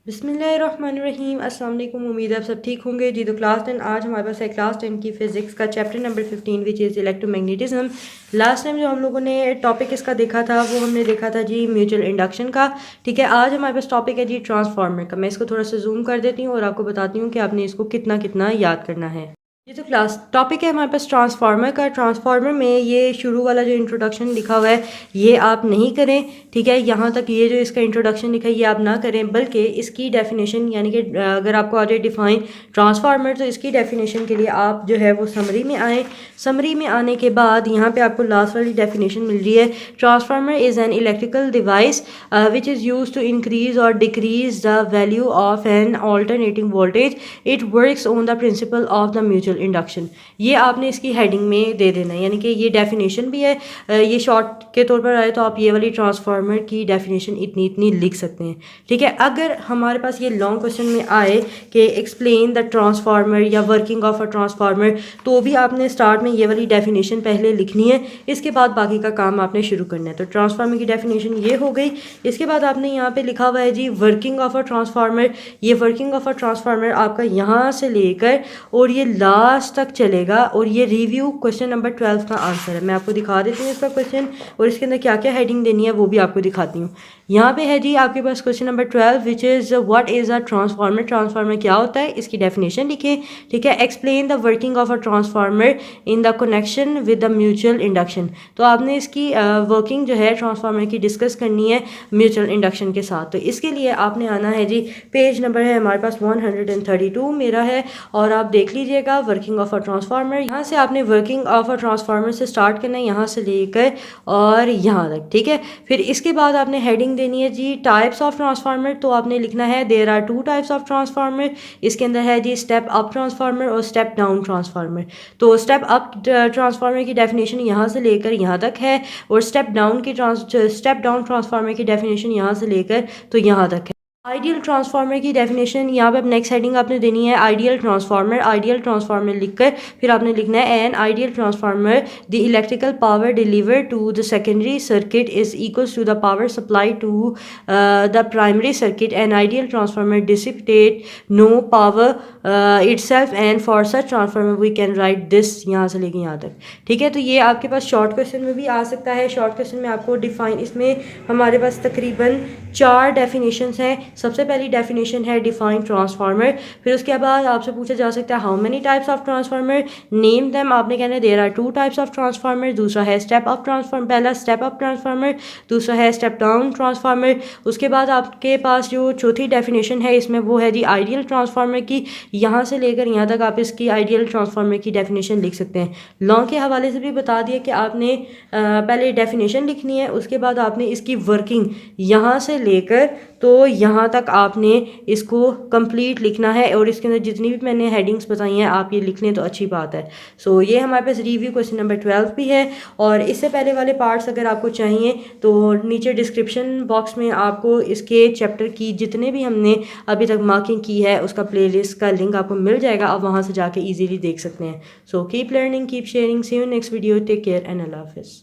बिस्मिल्लाहिर्रहमानिर्रहीम। अस्सलाम वालेकुम। उम्मीद है आप सब ठीक होंगे जी। तो क्लास 10 आज हमारे पास है क्लास 10 की फ़िज़िक्स का chapter number 15 which is electromagnetism. Last time जो हम लोगों ने टॉपिक इसका देखा था वो हमने देखा था जी म्यूचुअल इंडक्शन का। ठीक है, आज हमारे पास टॉपिक है जी ट्रांसफार्मर का। मैं इसको थोड़ा सा जूम कर देती हूँ और आपको बताती हूँ कि आपने इसको कितना कितना याद करना है। ये तो क्लास टॉपिक है हमारे पास ट्रांसफार्मर का। ट्रांसफार्मर में ये शुरू वाला जो इंट्रोडक्शन लिखा हुआ है ये आप नहीं करें। ठीक है, यहाँ तक ये जो इसका इंट्रोडक्शन लिखा है ये आप ना करें, बल्कि इसकी डेफिनेशन यानी कि अगर आपको आ जाए डिफाइन ट्रांसफार्मर तो इसकी डेफिनेशन के लिए आप जो है वो समरी में आए। समरी में आने के बाद यहाँ पे आपको लास्ट वाली डेफिनेशन मिल रही है, transformer is an electrical device which is use to increase और decrease the value of an alternating voltage. It works on the principle of the mutual induction. ये आपने इसकी हेडिंग में दे देना है, यानी कि ये डेफिनेशन भी है। ये शॉर्ट के तौर पर आए तो आप ये वाली ट्रांसफार्मर की डेफिनेशन इतनी इतनी लिख सकते हैं। ठीक है, अगर हमारे पास ये लॉन्ग क्वेश्चन में आए कि एक्सप्लेन द ट्रांसफार्मर या वर्किंग ऑफ अ ट्रांसफार्मर, तो भी आपने स्टार्ट में ये वाली डेफिनेशन पहले लिखनी है, इसके बाद बाकी का काम आपने शुरू करना है। तो ट्रांसफार्मर की डेफिनेशन ये हो गई। इसके बाद आपने यहाँ पे लिखा हुआ है जी वर्किंग ऑफ अ ट्रांसफार्मर। ये वर्किंग ऑफ अ ट्रांसफार्मर आपका यहाँ से लेकर और ये लास्ट तक चलेगा, और ये रिव्यू क्वेश्चन नंबर 12 का आंसर है। मैं आपको दिखा देती हूँ इसका क्वेश्चन और इसके अंदर क्या क्या हेडिंग देनी है वो भी आपको दिखाती हूँ। यहाँ पे है जी आपके पास question number 12 which is what is a transformer. Transformer क्या होता है, इसकी डेफिनेशन लिखें। ठीक है, explain the working of a transformer in the connection with the mutual induction. तो आपने इसकी वर्किंग जो है ट्रांसफार्मर की डिस्कस करनी है म्यूचुअल इंडक्शन के साथ। तो इसके लिए आपने आना है जी, पेज नंबर है हमारे पास 132 मेरा है, और आप देख लीजिएगा वर्किंग ऑफ अ ट्रांसफार्मर। यहाँ से आपने वर्किंग ऑफ अ ट्रांसफार्मर से स्टार्ट करना है, यहाँ से लेकर और यहाँ तक। ठीक है, फिर इसके बाद आपने हेडिंग देनी है जी टाइप्स ऑफ ट्रांसफार्मर। तो आपने लिखना है there are two types of transformer. इसके अंदर है जी स्टेप अप ट्रांसफार्मर और स्टेप डाउन ट्रांसफार्मर। तो स्टेप अप ट्रांसफार्मर की डेफिनेशन यहाँ से लेकर यहाँ तक है, और स्टेप डाउन ट्रांसफार्मर की डेफिनेशन यहाँ से लेकर तो यहाँ तक है। आइडियल ट्रांसफार्मर की डेफिनेशन यहाँ पे अब नेक्स्ट हेडिंग आपने देनी है आइडियल ट्रांसफार्मर। आइडियल ट्रांसफार्मर लिखकर फिर आपने लिखना है an ideal transformer the electrical power deliver to the secondary circuit is equals to the power supply to the primary circuit. An ideal transformer dissipate no power itself and for such transformer we can write this, यहाँ से लेके यहाँ तक। ठीक है, तो ये आपके पास शॉर्ट क्वेश्चन में भी आ सकता है। शॉर्ट क्वेश्चन में आपको डिफाइन, इसमें हमारे पास तकरीबन 4 डेफिनेशंस हैं। सबसे पहली डेफिनेशन है डिफाइन ट्रांसफार्मर। फिर उसके बाद आपसे पूछा जा सकता है how many types of transformer, name them. आपने कहना है there are two types of transformer. दूसरा है स्टेप अप ट्रांसफार्मर, पहला स्टेप अप ट्रांसफार्मर, दूसरा है स्टेप डाउन ट्रांसफार्मर। उसके बाद आपके पास जो चौथी डेफिनेशन है इसमें वो है जी आइडियल ट्रांसफार्मर की। यहाँ से लेकर यहाँ तक आप इसकी आइडियल ट्रांसफार्मर की डेफिनेशन लिख सकते हैं। लॉन्ग के हवाले से भी बता दिया कि आपने पहले डेफिनेशन लिखनी है, उसके बाद आपने इसकी वर्किंग यहाँ से लेकर तो यहाँ तक आपने इसको कंप्लीट लिखना है, और इसके अंदर जितनी भी मैंने हेडिंग्स बताई हैं आप ये लिख लें तो अच्छी बात है। सो ये हमारे पास रिव्यू क्वेश्चन नंबर 12 भी है, और इससे पहले वाले पार्ट्स अगर आपको चाहिए तो नीचे डिस्क्रिप्शन बॉक्स में आपको इसके चैप्टर की जितने भी हमने अभी तक मार्किंग की है उसका प्लेलिस्ट का लिंक आपको मिल जाएगा, आप वहाँ से जाके ईजीली देख सकते हैं। So keep learning, keep sharing, see you next video, take care and अल्लाह हाफिज़।